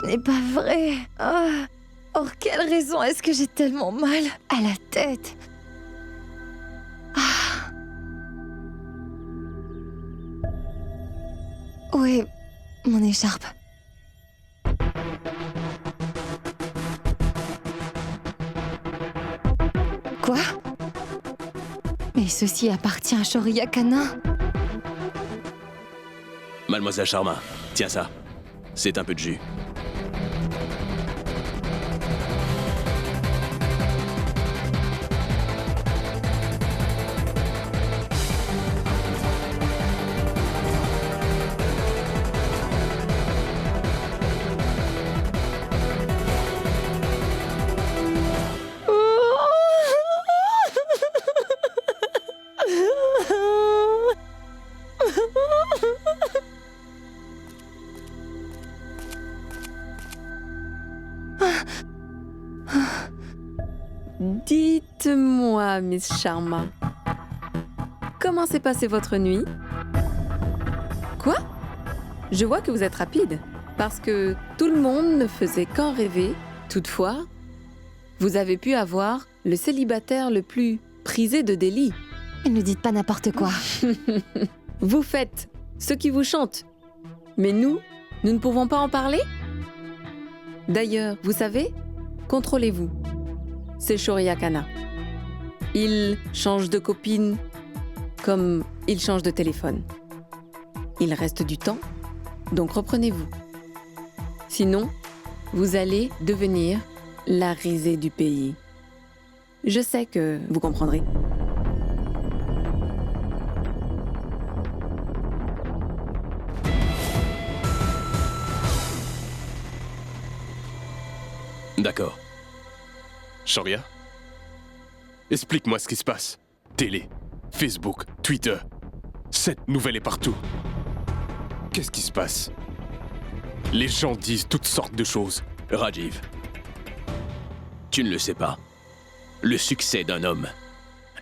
Ce n'est pas vrai. Oh. Pour quelle raison est-ce que j'ai tellement mal à la tête? Ah. Où est mon écharpe? Quoi? Mais ceci appartient à Shoria Kana. Mademoiselle Sharma, tiens ça. C'est un peu de jus. Dites-moi, Miss Sharma, comment s'est passée votre nuit? Quoi? Je vois que vous êtes rapide, parce que tout le monde ne faisait qu'en rêver. Toutefois, vous avez pu avoir le célibataire le plus prisé de Delhi. Ne dites pas n'importe quoi. Vous faites ce qui vous chante, mais nous ne pouvons pas en parler? D'ailleurs, vous savez, contrôlez-vous. C'est Shoria Kana. Il change de copine comme il change de téléphone. Il reste du temps, donc reprenez-vous. Sinon, vous allez devenir la risée du pays. Je sais que vous comprendrez. D'accord. Shoria? Explique-moi ce qui se passe. Télé, Facebook, Twitter. Cette nouvelle est partout. Qu'est-ce qui se passe? Les gens disent toutes sortes de choses. Rajiv, tu ne le sais pas. Le succès d'un homme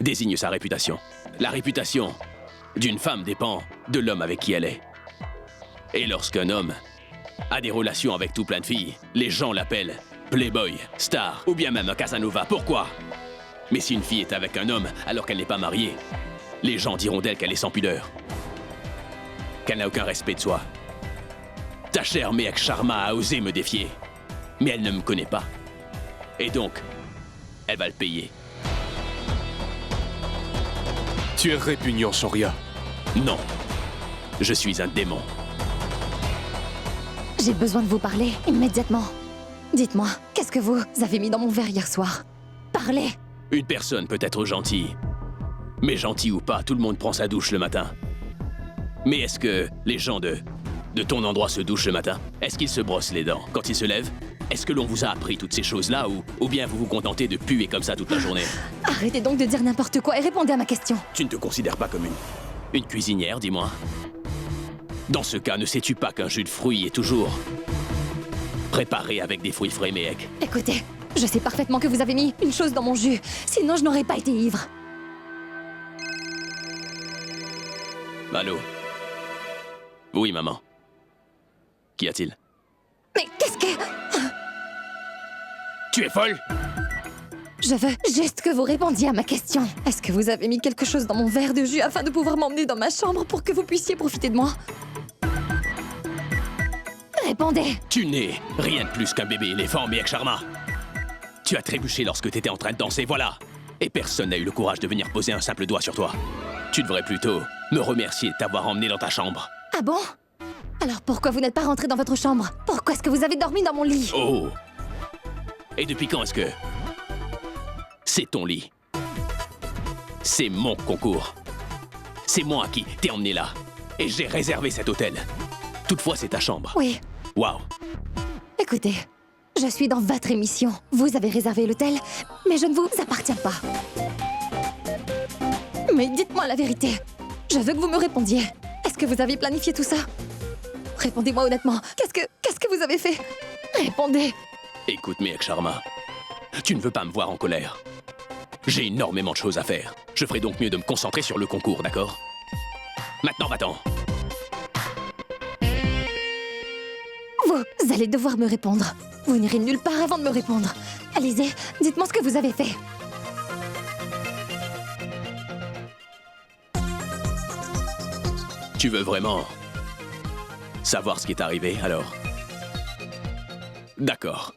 désigne sa réputation. La réputation d'une femme dépend de l'homme avec qui elle est. Et lorsqu'un homme a des relations avec tout plein de filles, les gens l'appellent Playboy, star ou bien même un Casanova. Pourquoi? Mais si une fille est avec un homme alors qu'elle n'est pas mariée, les gens diront d'elle qu'elle est sans pudeur, qu'elle n'a aucun respect de soi. Ta chère Mehak Sharma a osé me défier, mais elle ne me connaît pas. Et donc, elle va le payer. Tu es répugnant, Shoria. Non, je suis un démon. J'ai besoin de vous parler immédiatement. Dites-moi, qu'est-ce que vous avez mis dans mon verre hier soir? Parlez! Une personne peut être gentille. Mais gentil ou pas, tout le monde prend sa douche le matin. Mais est-ce que les gens de ton endroit se douchent le matin? Est-ce qu'ils se brossent les dents quand ils se lèvent? Est-ce que l'on vous a appris toutes ces choses-là ou bien vous vous contentez de puer comme ça toute la journée? Arrêtez donc de dire n'importe quoi et répondez à ma question. Tu ne te considères pas comme une cuisinière, dis-moi. Dans ce cas, ne sais-tu pas qu'un jus de fruits est toujours préparé avec des fruits frais, Mehak? Écoutez, je sais parfaitement que vous avez mis une chose dans mon jus, sinon je n'aurais pas été ivre. Allô? Oui, maman. Qu'y a-t-il? Mais qu'est-ce que... Tu es folle? Je veux juste que vous répondiez à ma question. Est-ce que vous avez mis quelque chose dans mon verre de jus afin de pouvoir m'emmener dans ma chambre pour que vous puissiez profiter de moi? Répondez! Tu n'es rien de plus qu'un bébé éléphant, Mehak Sharma. Tu as trébuché lorsque t'étais en train de danser, voilà. Et personne n'a eu le courage de venir poser un simple doigt sur toi. Tu devrais plutôt me remercier de t'avoir emmené dans ta chambre. Ah bon? Alors pourquoi vous n'êtes pas rentré dans votre chambre? Pourquoi est-ce que vous avez dormi dans mon lit? Oh! Et depuis quand est-ce que... C'est ton lit. C'est mon concours. C'est moi qui t'ai emmené là. Et j'ai réservé cet hôtel. Toutefois, c'est ta chambre. Oui. Waouh! Écoutez, je suis dans votre émission. Vous avez réservé l'hôtel, mais je ne vous appartiens pas. Mais dites-moi la vérité. Je veux que vous me répondiez. Est-ce que vous avez planifié tout ça? Répondez-moi honnêtement. Qu'est-ce que vous avez fait? Répondez. Écoute, Mehak Sharma, tu ne veux pas me voir en colère. J'ai énormément de choses à faire. Je ferai donc mieux de me concentrer sur le concours, d'accord? Maintenant, va-t'en. Vous Vous allez devoir me répondre. Vous n'irez nulle part avant de me répondre. Allez-y, dites-moi ce que vous avez fait. Tu veux vraiment savoir ce qui est arrivé, alors? D'accord.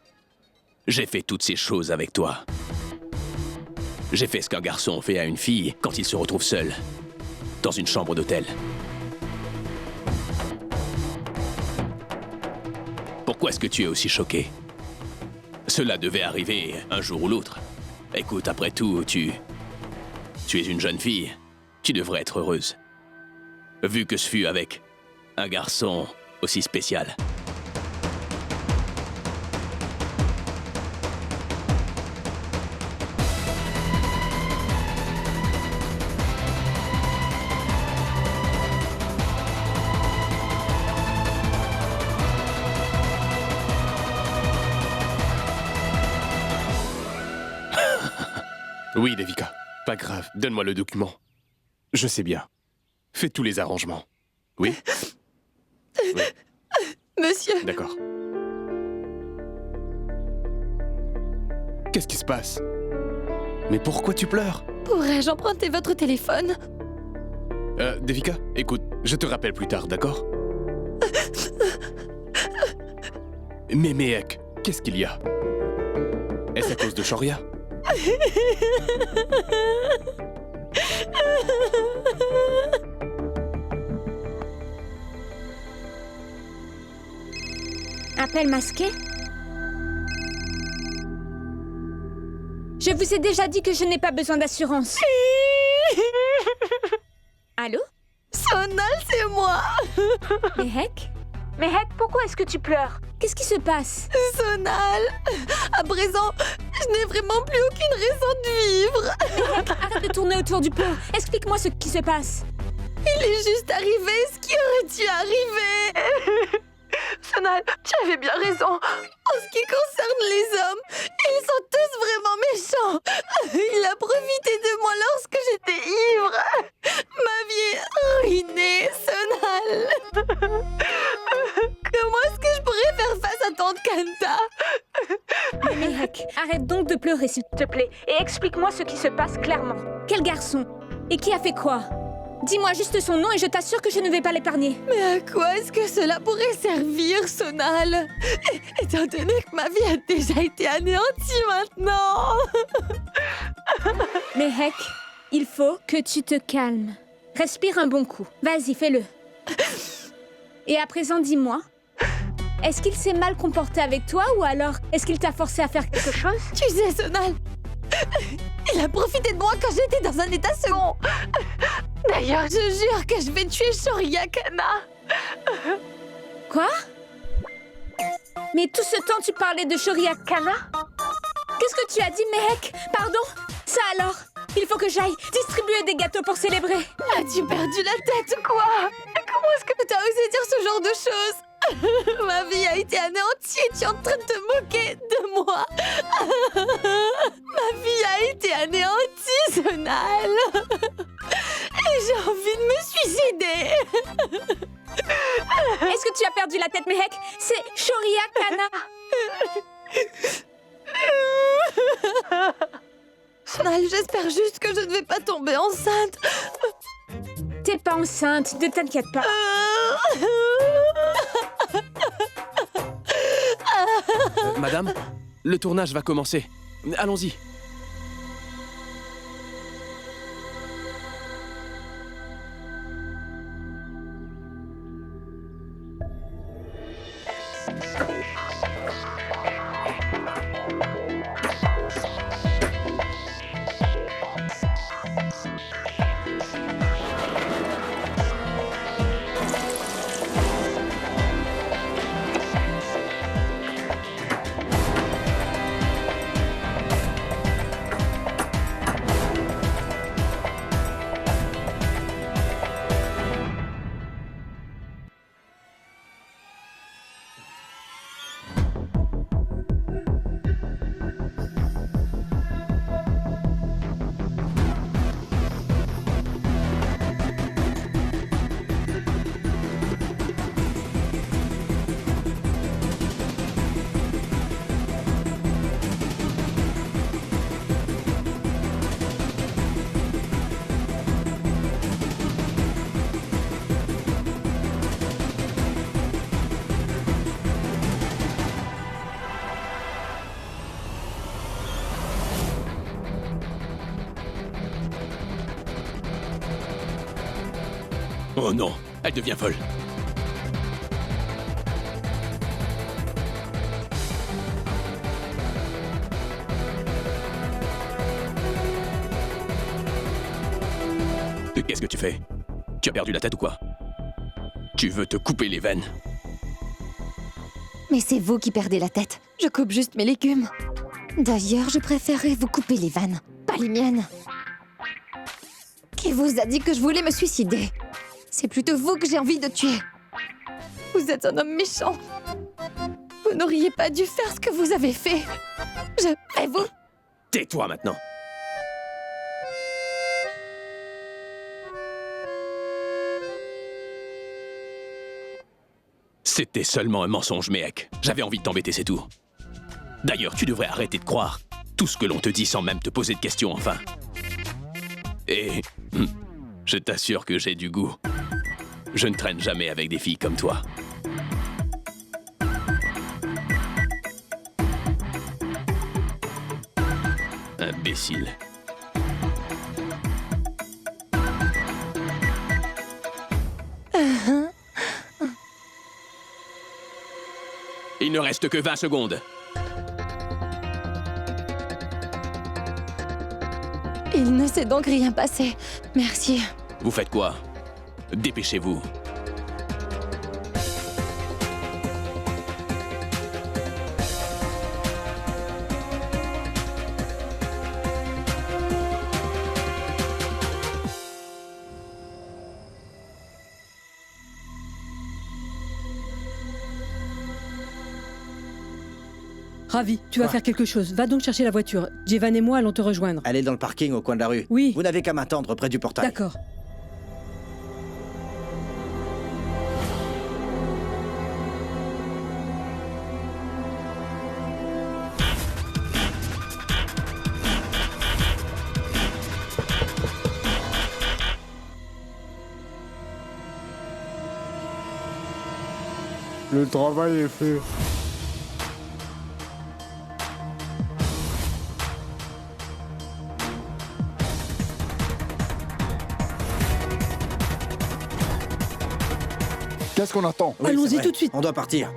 J'ai fait toutes ces choses avec toi. J'ai fait ce qu'un garçon fait à une fille quand il se retrouve seul, dans une chambre d'hôtel. Pourquoi est-ce que tu es aussi choqué? Cela devait arriver un jour ou l'autre. Écoute, après tout, tu es une jeune fille. Tu devrais être heureuse. Vu que ce fut avec un garçon aussi spécial. Oui, Devika. Pas grave, donne-moi le document. Je sais bien. Fais tous les arrangements. Oui? Oui. Monsieur, D'accord. Qu'est-ce qui se passe? Mais pourquoi tu pleures? pourrais-je emprunter votre téléphone? Devika, écoute, je te rappelle plus tard, d'accord? Mais mec, qu'est-ce qu'il y a? Est-ce à cause de Shoria? Appel masqué? Je vous ai déjà dit que je n'ai pas besoin d'assurance. Allô? Sonal, c'est moi. Mehek? Mehek, pourquoi est-ce que tu pleures? Qu'est-ce qui se passe? Sonal, à présent, je n'ai vraiment plus aucune raison de vivre. Mehek, arrête de tourner autour du pot. Explique-moi ce qui se passe. Il est juste arrivé ce qui aurait dû arriver. Sonal, tu avais bien raison. En ce qui concerne les hommes, ils sont tous vraiment méchants. Il a profité de moi lorsque j'étais ivre. Ma vie est ruinée, Sonal. Comment est-ce que je pourrais faire face à tante Kanta? Mehek, arrête donc de pleurer, s'il te plaît, et explique-moi ce qui se passe clairement. Quel garçon? Et qui a fait quoi? Dis-moi juste son nom et je t'assure que je ne vais pas l'épargner. Mais à quoi est-ce que cela pourrait servir, Sonal? Étant donné que ma vie a déjà été anéantie maintenant. Mehek, il faut que tu te calmes. Respire un bon coup. Vas-y, fais-le. Et à présent, dis-moi, est-ce qu'il s'est mal comporté avec toi ou alors est-ce qu'il t'a forcé à faire quelque chose? Tu sais, Sonal, il a profité de moi quand j'étais dans un état second. D'ailleurs, je jure que je vais tuer Shoria Kana. Quoi? Mais tout ce temps, tu parlais de Shoria Kana? Qu'est-ce que tu as dit, Mehek? Pardon? Ça alors? Il faut que j'aille distribuer des gâteaux pour célébrer. As-tu perdu la tête ou quoi? Comment est-ce que tu as osé dire ce genre de choses? Ma vie a été anéantie et tu es en train de te moquer de moi. Ma vie a été anéantie, Sonal. Et j'ai envie de me suicider. Est-ce que tu as perdu la tête, Mehek? C'est Shoria Kana. Sonal, j'espère juste que je ne vais pas tomber enceinte. T'es pas enceinte, ne t'inquiète pas. Madame, le tournage va commencer. Allons-y. Oh non, elle devient folle. Qu'est-ce que tu fais? Tu as perdu la tête ou quoi? Tu veux te couper les veines? Mais c'est vous qui perdez la tête. Je coupe juste mes légumes. D'ailleurs, je préférerais vous couper les vannes, pas les miennes. Qui vous a dit que je voulais me suicider? C'est plutôt vous que j'ai envie de tuer. Vous êtes un homme méchant. Vous n'auriez pas dû faire ce que vous avez fait. Je vais vous... Tais-toi maintenant. C'était seulement un mensonge, mec. J'avais envie de t'embêter, c'est tout. D'ailleurs, tu devrais arrêter de croire tout ce que l'on te dit sans même te poser de questions, enfin. Et je t'assure que j'ai du goût. Je ne traîne jamais avec des filles comme toi. Imbécile. Il ne reste que 20 secondes. Il ne s'est donc rien passé. Merci. Vous faites quoi? Dépêchez-vous. Ravi, tu vas Quoi? faire quelque chose. Va donc chercher la voiture. Jevan et moi allons te rejoindre. Elle est dans le parking au coin de la rue. Oui. Vous n'avez qu'à m'attendre près du portail. D'accord. Le travail est fait. Qu'est-ce qu'on attend? Oui, Allons-y c'est vrai. tout de suite. On doit partir.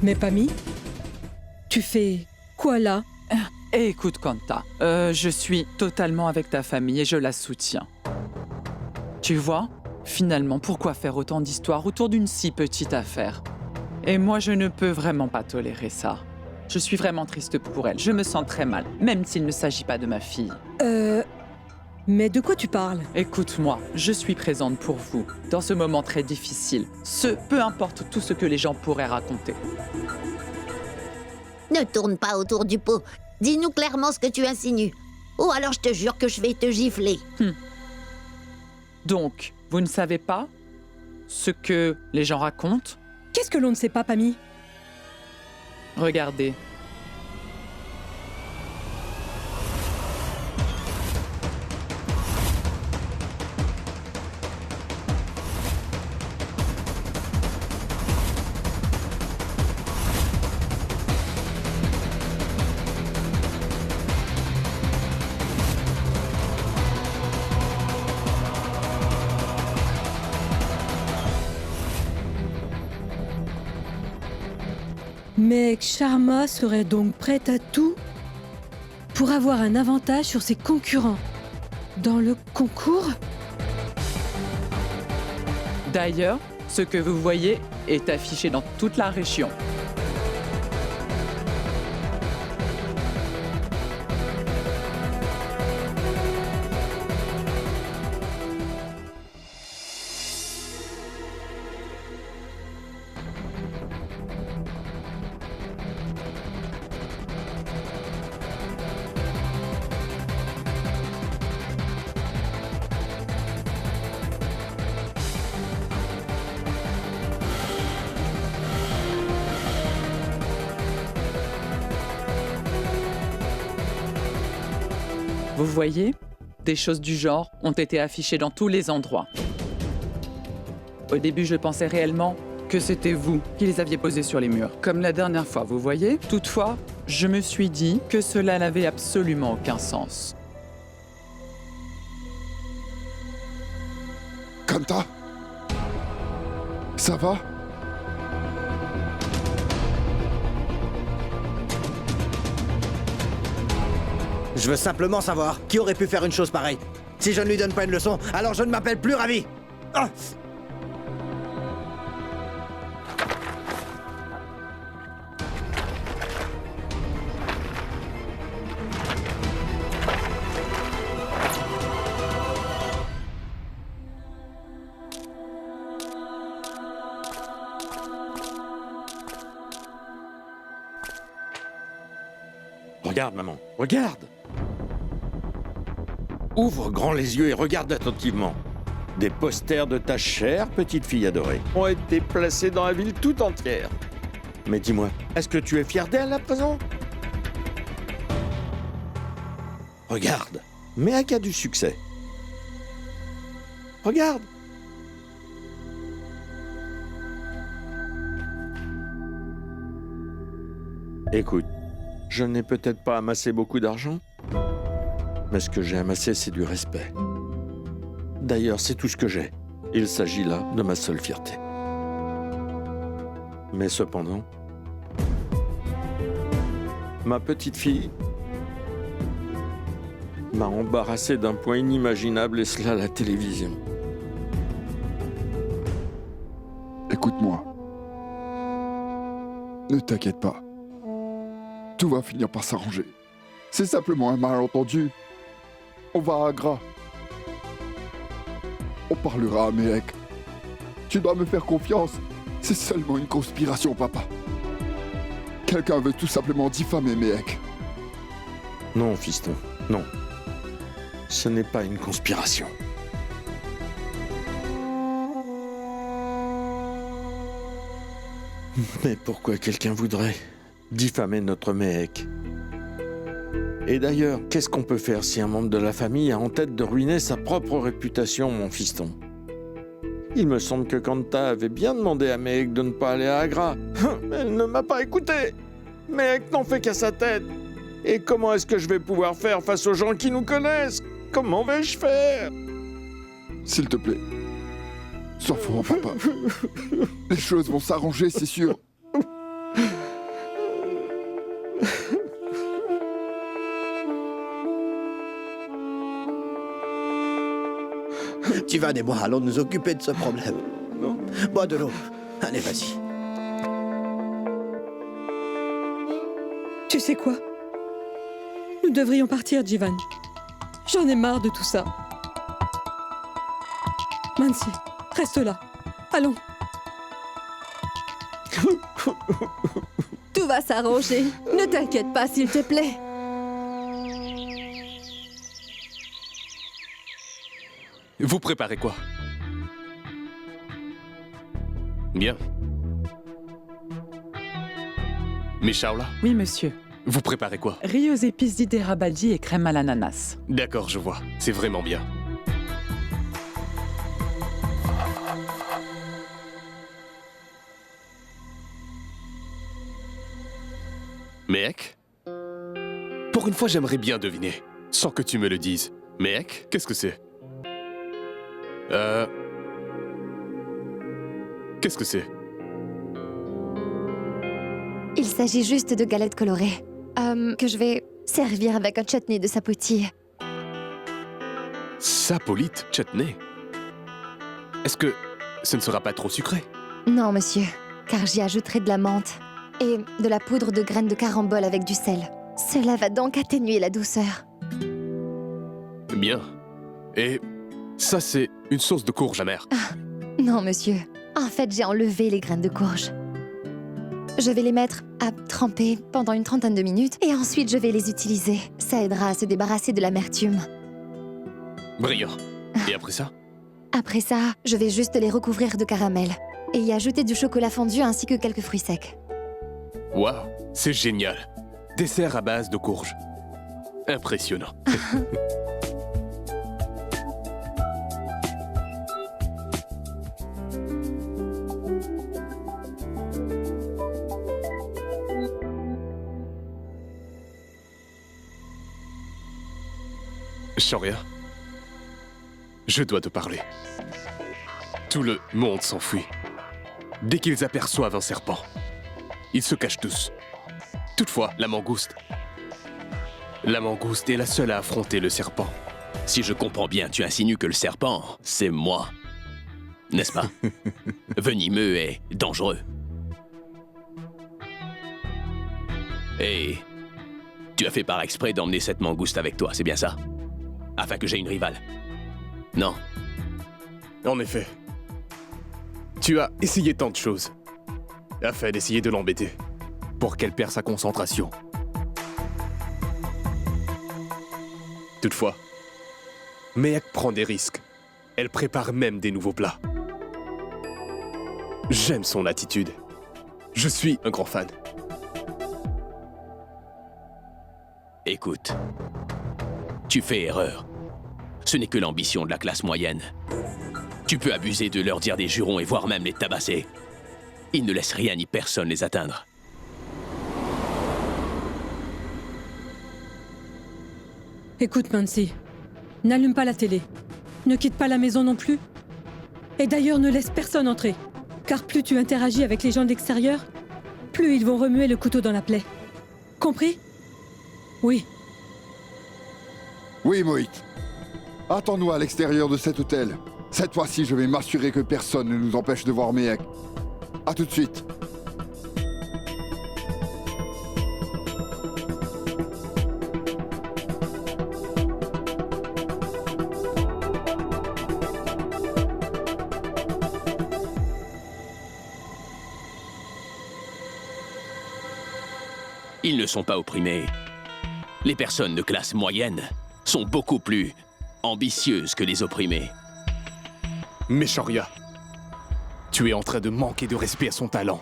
Mais Pammy, tu fais quoi là? Écoute, Kanta, je suis totalement avec ta famille et je la soutiens. Tu vois, finalement, pourquoi faire autant d'histoires autour d'une si petite affaire? Et moi, je ne peux vraiment pas tolérer ça. Je suis vraiment triste pour elle. Je me sens très mal, même s'il ne s'agit pas de ma fille. Mais de quoi tu parles? Écoute-moi, je suis présente pour vous, dans ce moment très difficile. Peu importe tout ce que les gens pourraient raconter. Ne tourne pas autour du pot. Dis-nous clairement ce que tu insinues. Ou alors je te jure que je vais te gifler. Donc, vous ne savez pas ce que les gens racontent? Qu'est-ce que l'on ne sait pas, Pammy? Regardez. Mais Sharma serait donc prête à tout pour avoir un avantage sur ses concurrents. Dans le concours? D'ailleurs, ce que vous voyez est affiché dans toute la région. Vous voyez, Des choses du genre ont été affichées dans tous les endroits. Au début, je pensais réellement que c'était vous qui les aviez posées sur les murs, comme la dernière fois, vous voyez? Toutefois, je me suis dit que cela n'avait absolument aucun sens. Kanta? Ça va? Je veux simplement savoir qui aurait pu faire une chose pareille. Si je ne lui donne pas une leçon, alors je ne m'appelle plus Ravi. Ah. Regarde, maman, regarde! Ouvre grand les yeux et regarde attentivement. Des posters de ta chère petite fille adorée ont été placés dans la ville tout entière. Mais dis-moi, est-ce que tu es fier d'elle à présent? Regarde, Méac a du succès. Regarde! Écoute, je n'ai peut-être pas amassé beaucoup d'argent, mais ce que j'ai amassé, c'est du respect. D'ailleurs, c'est tout ce que j'ai. Il s'agit là de ma seule fierté. Mais cependant, ma petite fille m'a embarrassé d'un point inimaginable, et cela à la télévision. Écoute-moi. Ne t'inquiète pas. Tout va finir par s'arranger. C'est simplement un malentendu. On va à Agra. On parlera à Méac. Tu dois me faire confiance. C'est seulement une conspiration, papa. Quelqu'un veut tout simplement diffamer Méac. Non, fiston, non. Ce n'est pas une conspiration. Mais pourquoi quelqu'un voudrait diffamer notre Méac? Et d'ailleurs, qu'est-ce qu'on peut faire si un membre de la famille a en tête de ruiner sa propre réputation, mon fiston? Il me semble que Kanta avait bien demandé à Méac de ne pas aller à Agra. Elle ne m'a pas écouté. Méac n'en fait qu'à sa tête. Et comment est-ce que je vais pouvoir faire face aux gens qui nous connaissent? Comment vais-je faire? S'il te plaît. Sois fort, papa. Les choses vont s'arranger, c'est sûr. Tivan et moi allons nous occuper de ce problème. Bois de l'eau. Allez, vas-y. Tu sais quoi? Nous devrions partir, Jivan. J'en ai marre de tout ça. Mansi, reste là. Allons. Tout va s'arranger. Ne t'inquiète pas, s'il te plaît. Vous préparez quoi? Bien. Mais Shaola, Oui, monsieur. vous préparez quoi? Riz aux épices d'Hyderabadi et crème à l'ananas. D'accord, je vois. C'est vraiment bien. Méac? Pour une fois, j'aimerais bien deviner, sans que tu me le dises. Méac, qu'est-ce que c'est? Qu'est-ce que c'est? Il s'agit juste de galettes colorées, que je vais servir avec un chutney de sapoti. Sapolite chutney? Est-ce que ce ne sera pas trop sucré? Non, monsieur, car j'y ajouterai de la menthe et de la poudre de graines de carambole avec du sel. Cela va donc atténuer la douceur. Bien. Et ça, c'est une sauce de courge amère. Non, monsieur. En fait, j'ai enlevé les graines de courge. Je vais les mettre à tremper pendant une trentaine de minutes et ensuite je vais les utiliser. Ça aidera à se débarrasser de l'amertume. Brillant. Et après ça? Après ça, je vais juste les recouvrir de caramel et y ajouter du chocolat fondu ainsi que quelques fruits secs. Waouh, c'est génial. Dessert à base de courge. Impressionnant. Shoria, je dois te parler. Tout le monde s'enfuit. Dès qu'ils aperçoivent un serpent, ils se cachent tous. Toutefois, la mangouste est la seule à affronter le serpent. Si je comprends bien, tu insinues que le serpent, c'est moi. N'est-ce pas? Venimeux et dangereux. Et tu as fait par exprès d'emmener cette mangouste avec toi, c'est bien ça? Afin que j'aie une rivale. Non. En effet. Tu as essayé tant de choses, afin d'essayer de l'embêter, pour qu'elle perde sa concentration. Toutefois, Mehek prend des risques. Elle prépare même des nouveaux plats. J'aime son attitude. Je suis un grand fan. Écoute, tu fais erreur. Ce n'est que l'ambition de la classe moyenne. Tu peux abuser de leur dire des jurons et voire même les tabasser. Ils ne laissent rien ni personne les atteindre. Écoute, Mansi, n'allume pas la télé. Ne quitte pas la maison non plus. Et d'ailleurs, ne laisse personne entrer. Car plus tu interagis avec les gens de l'extérieur, plus ils vont remuer le couteau dans la plaie. Compris? Oui. Oui, Moït. Attends-nous à l'extérieur de cet hôtel. Cette fois-ci, je vais m'assurer que personne ne nous empêche de voir Mehek. À tout de suite. Ils ne sont pas opprimés. Les personnes de classe moyenne sont beaucoup plus ambitieuses que les opprimés. Mais Shoria, tu es en train de manquer de respect à son talent.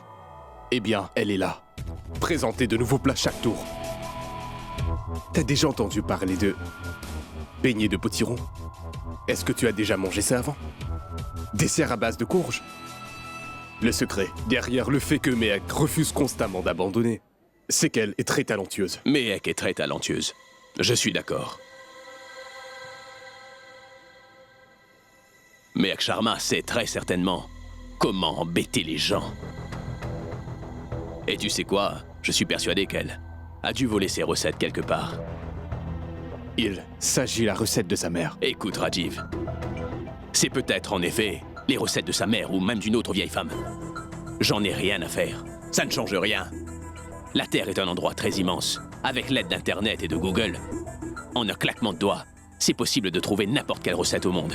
Eh bien, elle est là. Présenter de nouveaux plats chaque tour. T'as déjà entendu parler de beignets de potiron? Est-ce que tu as déjà mangé ça avant? Dessert à base de courge? Le secret, derrière le fait que Mehek refuse constamment d'abandonner, c'est qu'elle est très talentueuse. Mehek est très talentueuse. Je suis d'accord. Mehek Sharma sait très certainement comment embêter les gens. Et tu sais quoi? Je suis persuadé qu'elle a dû voler ses recettes quelque part. Il s'agit de la recette de sa mère. Écoute, Rajiv. C'est peut-être en effet les recettes de sa mère ou même d'une autre vieille femme. J'en ai rien à faire. Ça ne change rien. La Terre est un endroit très immense. Avec l'aide d'Internet et de Google, en un claquement de doigts, c'est possible de trouver n'importe quelle recette au monde.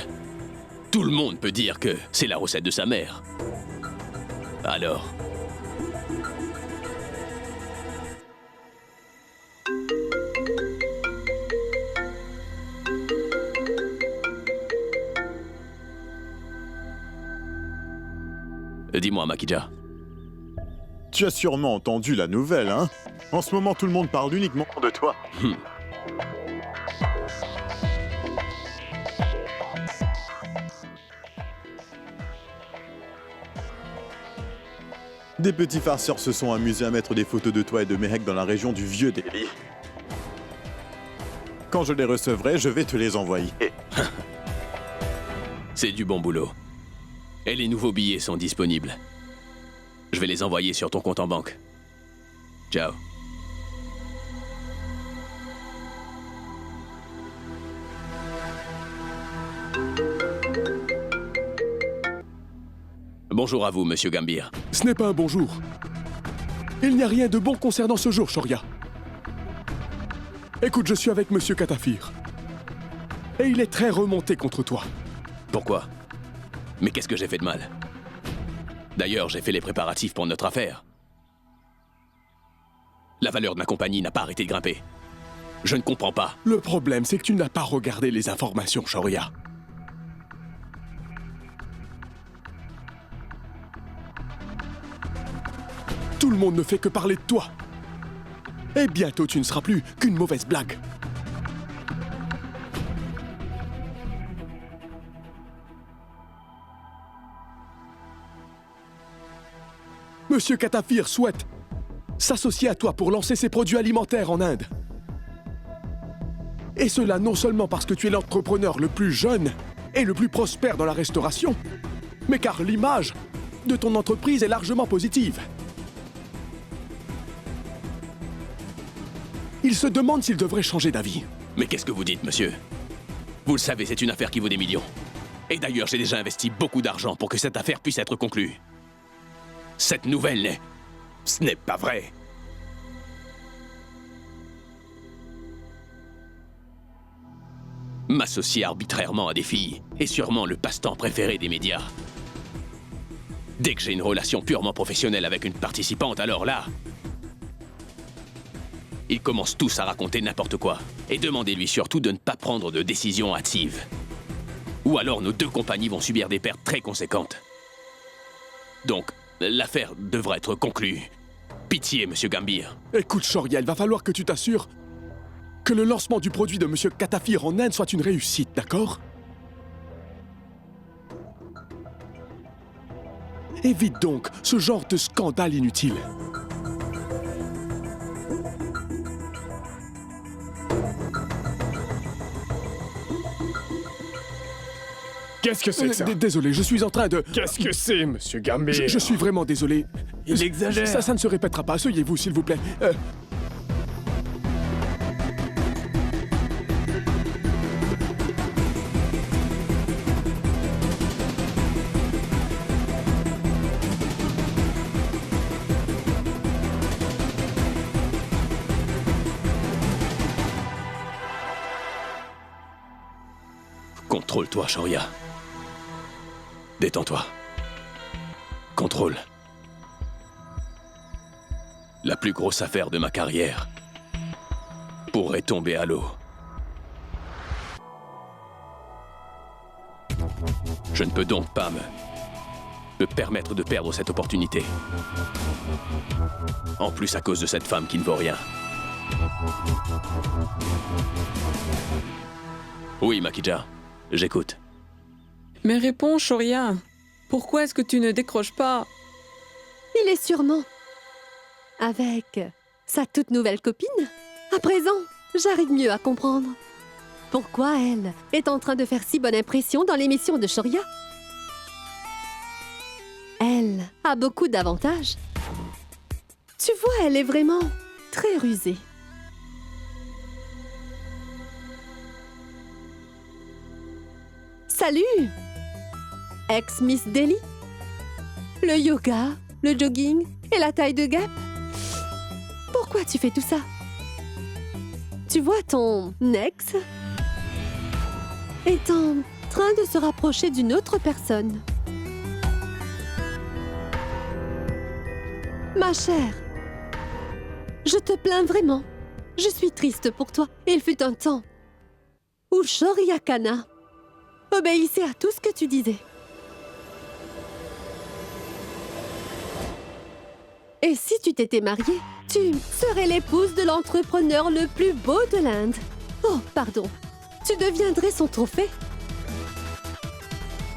Tout le monde peut dire que c'est la recette de sa mère. Alors... Dis-moi, Makija. Tu as sûrement entendu la nouvelle, hein? En ce moment, tout le monde parle uniquement de toi. Des petits farceurs se sont amusés à mettre des photos de toi et de Mehek dans la région du Vieux Delhi. Quand je les recevrai, je vais te les envoyer. C'est du bon boulot. Et les nouveaux billets sont disponibles. Je vais les envoyer sur ton compte en banque. Ciao. Bonjour à vous, Monsieur Gambhir. Ce n'est pas un bonjour. Il n'y a rien de bon concernant ce jour, Shoria. Écoute, je suis avec Monsieur Katafir. Et il est très remonté contre toi. Pourquoi? Mais qu'est-ce que j'ai fait de mal? D'ailleurs, j'ai fait les préparatifs pour notre affaire. La valeur de ma compagnie n'a pas arrêté de grimper. Je ne comprends pas. Le problème, c'est que tu n'as pas regardé les informations, Shoria. Tout le monde ne fait que parler de toi. Et bientôt, tu ne seras plus qu'une mauvaise blague. Monsieur Katafir souhaite s'associer à toi pour lancer ses produits alimentaires en Inde. Et cela non seulement parce que tu es l'entrepreneur le plus jeune et le plus prospère dans la restauration, mais car l'image de ton entreprise est largement positive. Il se demande s'il devrait changer d'avis. Mais qu'est-ce que vous dites, monsieur? Vous le savez, c'est une affaire qui vaut des millions. Et d'ailleurs, j'ai déjà investi beaucoup d'argent pour que cette affaire puisse être conclue. Cette nouvelle n'est... Ce n'est pas vrai. M'associer arbitrairement à des filles est sûrement le passe-temps préféré des médias. Dès que j'ai une relation purement professionnelle avec une participante, alors là... Ils commencent tous à raconter n'importe quoi. Et demandez-lui surtout de ne pas prendre de décisions hâtives. Ou alors nos deux compagnies vont subir des pertes très conséquentes. Donc, l'affaire devra être conclue. Pitié, monsieur Gambir. Écoute, Shoria, il va falloir que tu t'assures que le lancement du produit de monsieur Katafir en Inde soit une réussite, d'accord? Évite donc ce genre de scandale inutile. Qu'est-ce que c'est que ça? Désolé, je suis en train de... Qu'est-ce que c'est, monsieur Gambir? Je suis vraiment désolé. Il exagère. Ça ne se répétera pas. Asseyez-vous, s'il vous plaît. Contrôle-toi, Shoria. Détends-toi. Contrôle. La plus grosse affaire de ma carrière pourrait tomber à l'eau. Je ne peux donc pas me permettre de perdre cette opportunité. En plus à cause de cette femme qui ne vaut rien. Oui, Makija, j'écoute. Mais réponds, Shoria. Pourquoi est-ce que tu ne décroches pas? Il est sûrement avec sa toute nouvelle copine. À présent, j'arrive mieux à comprendre pourquoi elle est en train de faire si bonne impression dans l'émission de Shoria. Elle a beaucoup d'avantages. Tu vois, elle est vraiment très rusée. Salut! Ex-Miss Delhi. Le yoga, le jogging et la taille de guêpe. Pourquoi tu fais tout ça? Tu vois, ton ex est en train de se rapprocher d'une autre personne. Ma chère, je te plains vraiment. Je suis triste pour toi. Il fut un temps où Shoria Khanna obéissait à tout ce que tu disais. Et si tu t'étais mariée, tu serais l'épouse de l'entrepreneur le plus beau de l'Inde. Oh, pardon. Tu deviendrais son trophée.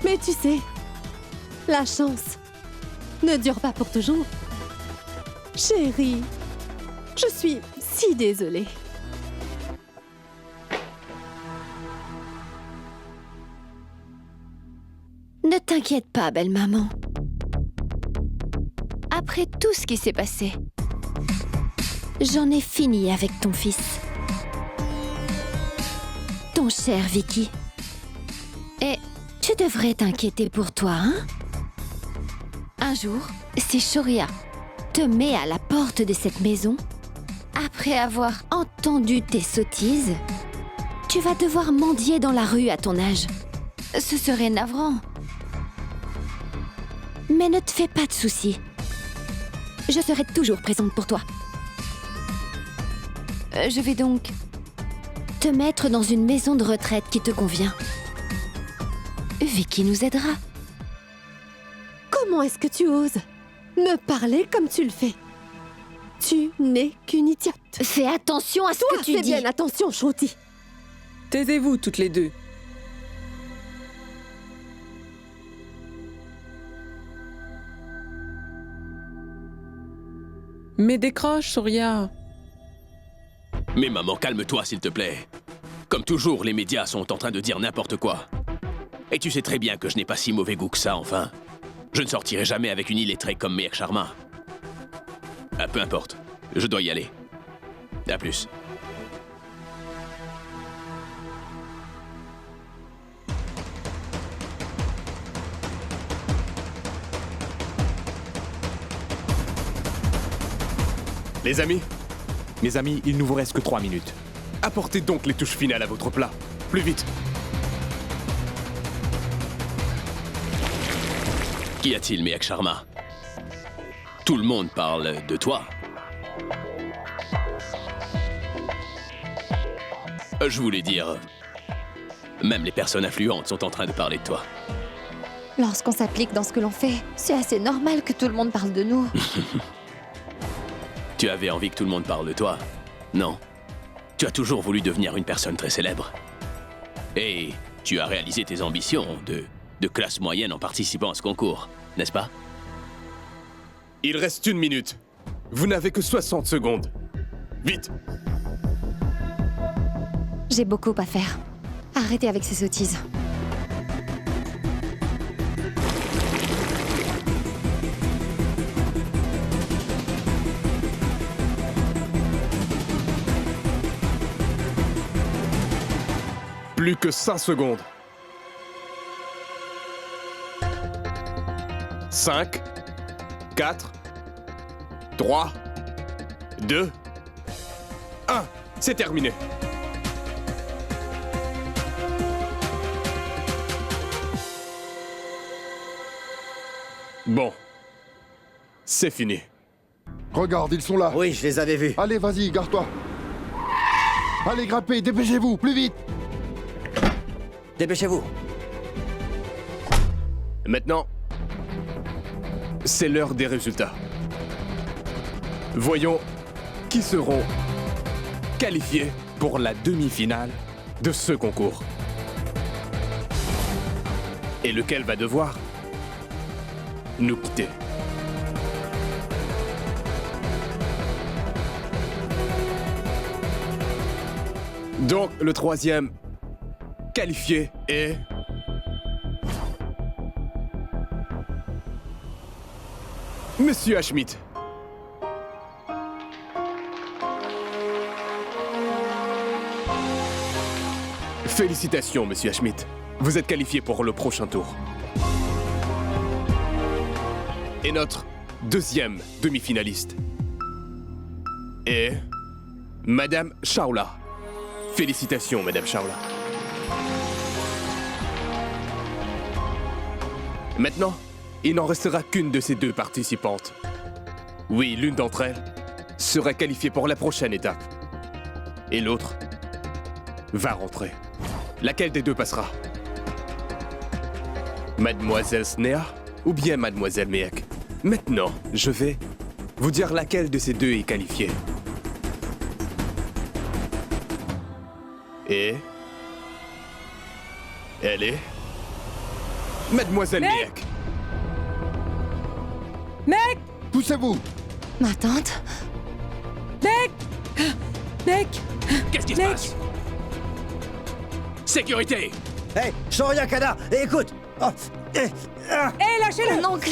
Mais tu sais, la chance ne dure pas pour toujours. Chérie, je suis si désolée. Ne t'inquiète pas, belle maman. Après tout ce qui s'est passé, j'en ai fini avec ton fils. Ton cher Vicky. Et tu devrais t'inquiéter pour toi, hein? Un jour, si Shoria te met à la porte de cette maison, après avoir entendu tes sottises, tu vas devoir mendier dans la rue à ton âge. Ce serait navrant. Mais ne te fais pas de soucis. Je serai toujours présente pour toi. Je vais donc te mettre dans une maison de retraite qui te convient. Vicky nous aidera. Comment est-ce que tu oses me parler comme tu le fais? Tu n'es qu'une idiote. Fais attention à ce que tu dis. Fais bien attention, Shruti. Taisez-vous toutes les deux. Mais décroche, Shoria. Mais maman, calme-toi, s'il te plaît. Comme toujours, les médias sont en train de dire n'importe quoi. Et tu sais très bien que je n'ai pas si mauvais goût que ça, enfin. Je ne sortirai jamais avec une illettrée comme Mehek Sharma. Ah, peu importe. Je dois y aller. À plus. Les amis, mes amis, il nous vous reste que 3 minutes. Apportez donc les touches finales à votre plat. Plus vite. Qu'y a-t-il, Mehek Sharma? Tout le monde parle de toi. Je voulais dire... Même les personnes influentes sont en train de parler de toi. Lorsqu'on s'applique dans ce que l'on fait, c'est assez normal que tout le monde parle de nous. Tu avais envie que tout le monde parle de toi, non? Tu as toujours voulu devenir une personne très célèbre. Et tu as réalisé tes ambitions de classe moyenne en participant à ce concours, n'est-ce pas? Il reste 1 minute. Vous n'avez que 60 secondes. Vite! J'ai beaucoup à faire. Arrêtez avec ces sottises. Plus que 5 secondes. 5, 4, 3, 2, 1. C'est terminé. Bon. C'est fini. Regarde, ils sont là. Oui, je les avais vus. Allez, vas-y, garde-toi. Allez, grimpez, dépêchez-vous, plus vite. Dépêchez-vous. Maintenant, c'est l'heure des résultats. Voyons qui seront qualifiés pour la demi-finale de ce concours. Et lequel va devoir nous quitter. Donc, le 3e qualifié est... Monsieur Hashmit. Félicitations, Monsieur Hashmit. Vous êtes qualifié pour le prochain tour. Et notre 2e demi-finaliste est Madame Chawla. Félicitations, Madame Chawla. Maintenant, il n'en restera qu'une de ces 2 participantes. Oui, l'une d'entre elles sera qualifiée pour la prochaine étape. Et l'autre va rentrer. Laquelle des 2 passera? Mademoiselle Snea ou bien Mademoiselle Mehek? Maintenant, je vais vous dire laquelle de ces 2 est qualifiée. Et... elle est... Mademoiselle Mehek. Mec! Poussez-vous! Ma tante? Mec! Mec! Qu'est-ce qui se passe? Sécurité! Hé, Shoria Kana, écoute! Oh, lâchez-le! Mon oncle!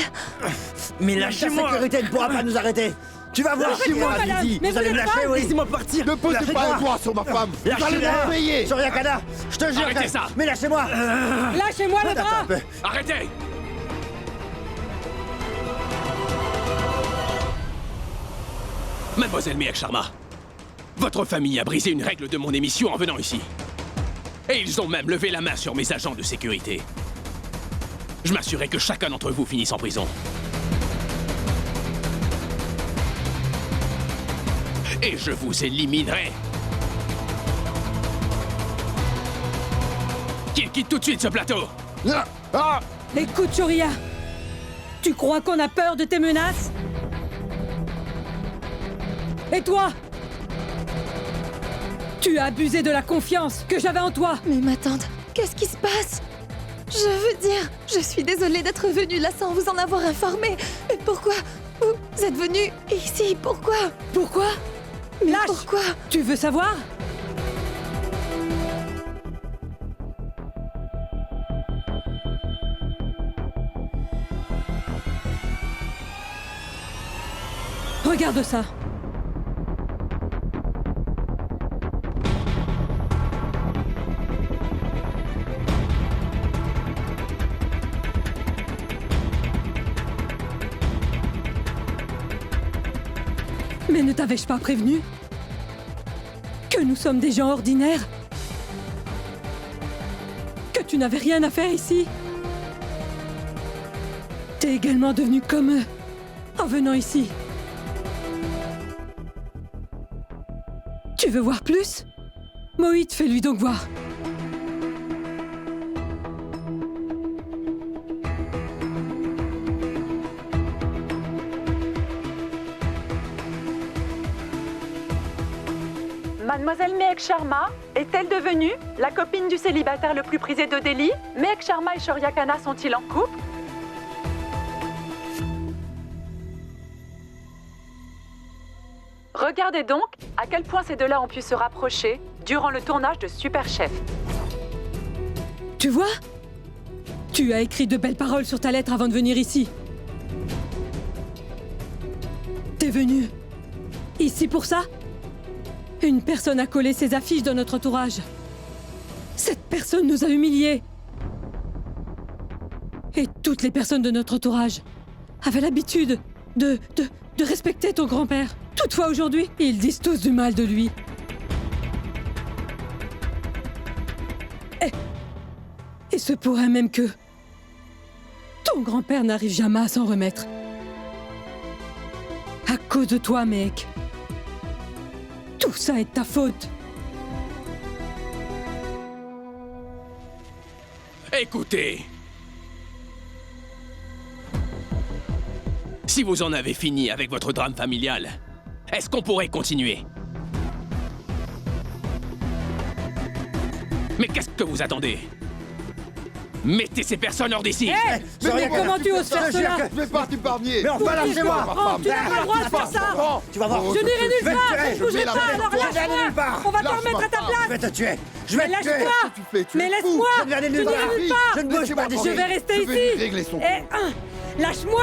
Mais lâchez-moi! La sécurité ne pourra pas nous arrêter! Tu vas voir! Lâchez-moi, madame! Didi. Mais Vous allez me vous êtes lâcher, folle! oui! Laissez-moi partir! Ne posez pas un doigt sur ma femme! Vous allez me payer! Shoria Kana, je te jure! Arrêtez ça! Mais lâchez-moi! Lâchez-moi le Attends bras! un peu. Arrêtez! Mademoiselle Mehek Sharma, votre famille a brisé une règle de mon émission en venant ici. Et ils ont même levé la main sur mes agents de sécurité. Je m'assurais que chacun d'entre vous finisse en prison. Et je vous éliminerai. Qu'il quitte tout de suite ce plateau. Écoute, Shoria! Tu crois qu'on a peur de tes menaces? Et toi? Tu as abusé de la confiance que j'avais en toi! Mais ma tante, qu'est-ce qui se passe? Je veux dire, je suis désolée d'être venue là sans vous en avoir informé. Mais pourquoi? Vous êtes venu ici, pourquoi? Pourquoi? Mais Lâche! pourquoi? Tu veux savoir? Regarde ça. Mais ne t'avais-je pas prévenu que nous sommes des gens ordinaires? Que tu n'avais rien à faire ici? T'es également devenu comme eux en venant ici. Tu veux voir plus? Moïd, fais-lui donc voir. Mademoiselle Mehek Sharma est-elle devenue la copine du célibataire le plus prisé de Delhi? Mehek Sharma et Shoria Khanna sont-ils en couple? Regardez donc à quel point ces deux-là ont pu se rapprocher durant le tournage de Super Chef. Tu vois? Tu as écrit de belles paroles sur ta lettre avant de venir ici. T'es venu ici pour ça? Une personne a collé ses affiches dans notre entourage. Cette personne nous a humiliés. Et toutes les personnes de notre entourage avaient l'habitude de respecter ton grand-père. Toutefois, aujourd'hui, ils disent tous du mal de lui. Et se pourrait même que ton grand-père n'arrive jamais à s'en remettre. À cause de toi, mec. Tout ça est de ta faute. Écoutez. Si vous en avez fini avec votre drame familial, est-ce qu'on pourrait continuer? Mais qu'est-ce que vous attendez? Mettez ces personnes hors d'ici! Mais comment tu oses faire cela? Je vais pas t'épargner. Mais enfin, lâchez-moi! Tu n'as pas le droit de faire ça! Tu vas voir! Je n'irai nulle part! Ne bougez pas, alors Je vais aller nulle part! lâche-moi! On va te remettre à ta Je vais place! te tuer! Je vais te tuer! Lâche-moi! Mais laisse-moi! Je vais aller Je nulle part! n'irai nulle part! Je ne bouge pas d'ici! Je vais rester Je vais lui régler ici! son compte. Lâche-moi!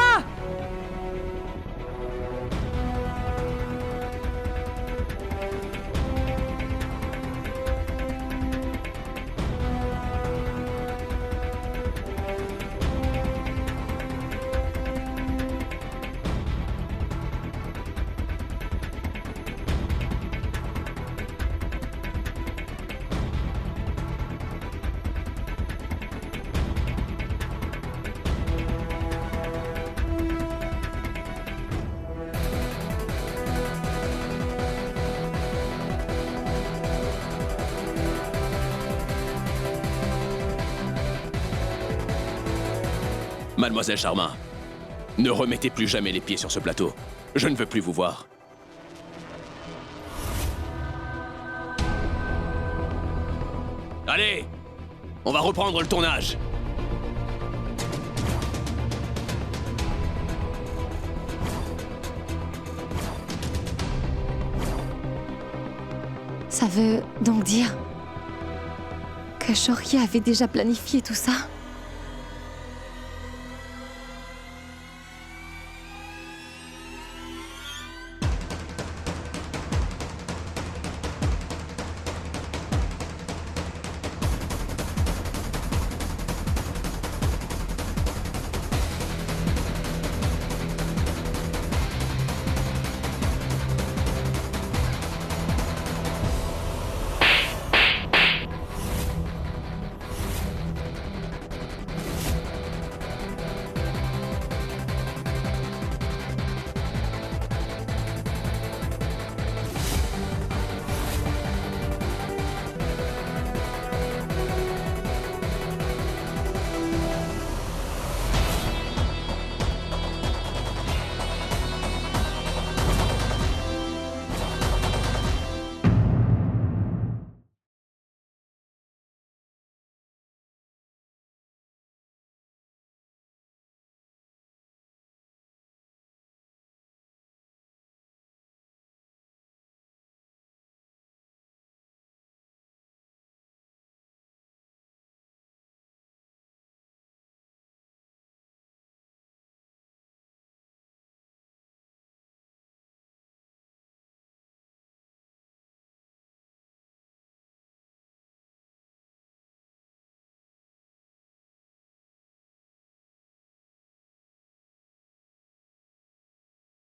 Mademoiselle Sharma, ne remettez plus jamais les pieds sur ce plateau. Je ne veux plus vous voir. Allez, on va reprendre le tournage. Ça veut donc dire que Shoria avait déjà planifié tout ça?